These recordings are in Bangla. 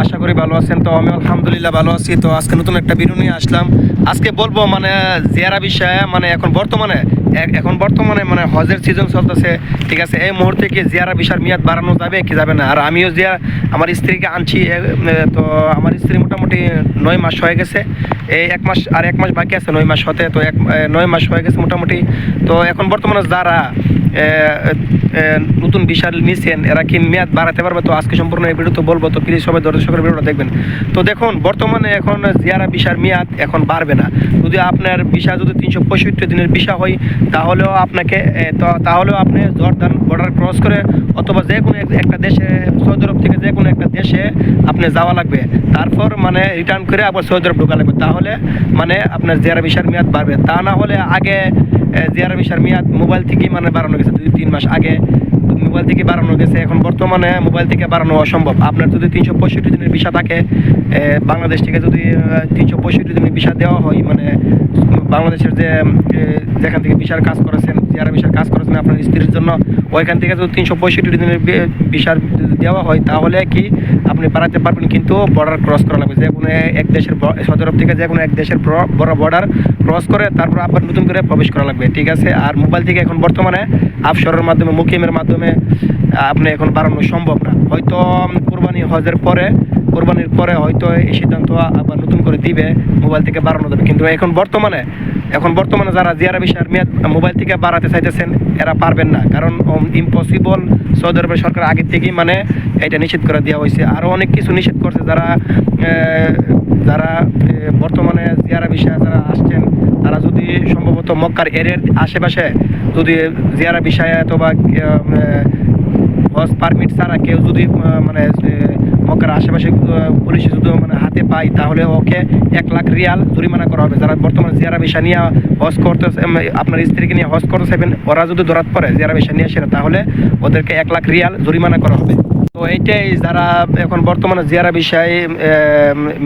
আশা করি ভালো আছেন। তো আমি আলহামদুলিল্লাহ ভালো আছি। তো আজকে নতুন একটা ভিডিও নিয়ে আসলাম। আজকে বলবো মানে জিয়ারা বিষয়ে, মানে এখন বর্তমানে মানে হজের সিজন চলতেছে, ঠিক আছে। এই মুহূর্তে কি জিয়ারা বিষয়ের মেয়াদ বাড়ানো যাবে কি যাবে না? আর আমিও আমার স্ত্রীকে আনছি। তো আমার স্ত্রী মোটামুটি 9 মাস হয়ে গেছে। এই 1 মাস আর 1 মাস বাকি আছে 9 মাস হতে। তো 9 মাস হয়ে গেছে মোটামুটি। তো এখন বর্তমানে যারা নতুন বিষয় নিচ্ছেন এরা কি মেয়াদ বাড়াতে পারবে? তো আজকে সম্পূর্ণ এই ভিডিও তো বলবো, তো প্লিজ সবাই ধৈর্য সহকারে ভিডিওটা দেখবেন। তো দেখুন, বর্তমানে এখন জিয়ারা ভিসার মেয়াদ এখন বাড়বে না। যদি আপনার ভিসা যদি 365 দিনের ভিসা হয়, তাহলেও আপনি জর্দান বর্ডার ক্রস করে অথবা যে কোনো একটা দেশে, সৌদি আরব থেকে যে কোনো একটা দেশে আপনি যাওয়া লাগবে। তারপর মানে রিটার্ন করে আবার সৌদি আরব ঢোকা লাগবে, তাহলে মানে আপনার জিয়ারা ভিসার মেয়াদ বাড়বে। তা না হলে আগে জিয়ারা ভিসার মেয়াদ মোবাইল থেকেই মানে বাড়ানো গেছে, 2-3 মাস আগে মোবাইল থেকে বাড়ানো গেছে। এখন বর্তমানে মোবাইল থেকে বাড়ানো অসম্ভব। আপনার যদি 365 দিনের ভিসা থাকে, বাংলাদেশ থেকে যদি 365 দিনের ভিসা দেওয়া হয়, মানে বাংলাদেশের যেখান থেকে ভিসার কাজ করেছেন, যারা ভিসার কাজ করেছেন আপনার স্ত্রীর জন্য, ওইখান থেকে যদি 365 দিনের ভিসার দেওয়া হয়, তাহলে কি আপনি বাড়াতে পারবেন। কিন্তু বর্ডার ক্রস করা লাগবে, যে কোনো এক দেশের, সৌদি আরব থেকে যে কোনো এক দেশের বর্ডার ক্রস করে তারপর আবার নতুন করে প্রবেশ করা লাগবে, ঠিক আছে। আর মোবাইল থেকে এখন বর্তমানে আফসরের মাধ্যমে, মুকিমের মাধ্যমে আপনি এখন বাড়ানো সম্ভব না। হয়তো কোরবানির পরে হয়তো এই সিদ্ধান্ত আবার নতুন করে দিবে, মোবাইল থেকে বাড়ানো যাবে। কিন্তু এখন বর্তমানে যারা জিয়ারা ভিসার মেয়াদ মোবাইল থেকে বাড়াতে চাইতেছেন এরা পারবেন না, কারণ ইম্পসিবল। সৌদি আরবের সরকার আগে থেকেই মানে এটা নিষেধ করে দেওয়া হয়েছে। আরও অনেক কিছু নিষেধ করছে। যারা বর্তমানে জিয়ারা ভিসা যারা আসছেন, তারা যদি সম্ভবত মক্কার এরিয়ার আশেপাশে যদি জিয়ারা ভিসায় অথবা হজ পারমিট ছাড়া কেউ যদি মানে মক্কার আশেপাশে পুলিশে যদি মানে হাতে পায়, তাহলে ওকে 1 লাখ রিয়াল জরিমানা করা হবে। যারা বর্তমানে জিয়ারা ভিসা নিয়ে হজ করতে, আপনার স্ত্রীকে নিয়ে হজ করতে চাইবেন, ওরা যদি ধরাত পড়ে জিয়ারা ভিসা নিয়ে আসে, তাহলে ওদেরকে 1 লাখ রিয়াল জরিমানা করা হবে। তো এইটাই, যারা এখন বর্তমানে জিয়ারা বিষয়ে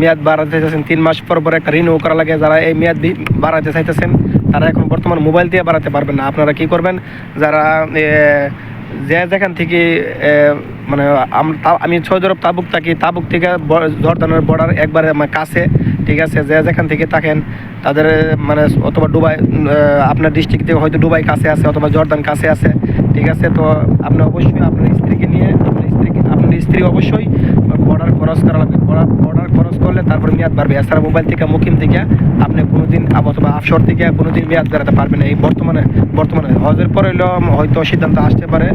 মেয়াদ বাড়াতে চাইতেছেন, 3 মাস পর পর একটা রিনিউ করা লাগে, যারা এই মেয়াদ বাড়াতে চাইতেছেন তারা এখন বর্তমানে মোবাইল দিয়ে বাড়াতে পারবেন না। আপনারা কি করবেন, যারা যেখান থেকে মানে আমি সৌদি আরব তাবুক থাকি, তাবুক থেকে জর্দানের বর্ডার একবারে আমার কাছে, ঠিক আছে। যেখান থেকে থাকেন তাদের মানে অথবা দুবাই, আপনার ডিস্ট্রিক্ট থেকে হয়তো দুবাই কাছে আছে অথবা জর্দান কাছে আছে, ঠিক আছে। তো আপনি অবশ্যই আপনার স্ত্রীকে নিয়ে, আপনার স্ত্রী অবশ্যই বর্ডার ক্রস করা লাগবে। বর্ডার ক্রস করলে তারপর মেয়াদ বাড়বে। এছাড়া মোবাইল থেকে, মুকিম থেকে আপনি কোনোদিন অথবা আফসর থেকে কোনোদিন মেয়াদ বাড়াতে পারবেন না। এই বর্তমানে হজের পরে হয়তো সিদ্ধান্ত আসতে পারে,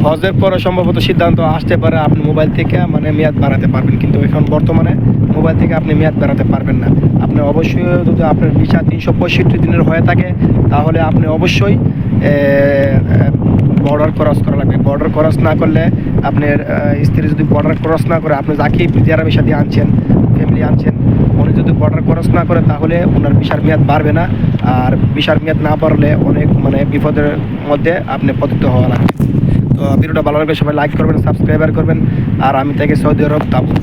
হজের পরে সম্ভবত সিদ্ধান্ত আসতে পারে আপনি মোবাইল থেকে মানে মেয়াদ বাড়াতে পারবেন। কিন্তু এখন বর্তমানে মোবাইল থেকে আপনি মেয়াদ বাড়াতে পারবেন না। আপনি অবশ্যই, যদি আপনার ভিসা 365 দিনের হয়ে থাকে, তাহলে আপনি অবশ্যই বর্ডার ক্রস করা লাগবে। বর্ডার ক্রস না করলে, আপনার স্ত্রী যদি বর্ডার ক্রস না করে, আপনি যাকে জিয়ারা ভিসা দিয়ে আনছেন, ফ্যামিলি আনছেন, উনি যদি বর্ডার ক্রস না করে, তাহলে ওনার ভিসার মেয়াদ বাড়বে না। আর ভিসার মেয়াদ না বাড়লে অনেক মানে বিপদের মধ্যে আপনি পতিত হওয়া লাগবে। তো ভিডিওটা ভালো লাগবে সবাই লাইক করবেন, সাবস্ক্রাইবার করবেন। আর আমি থেকে সৌদি আরব তাবুক।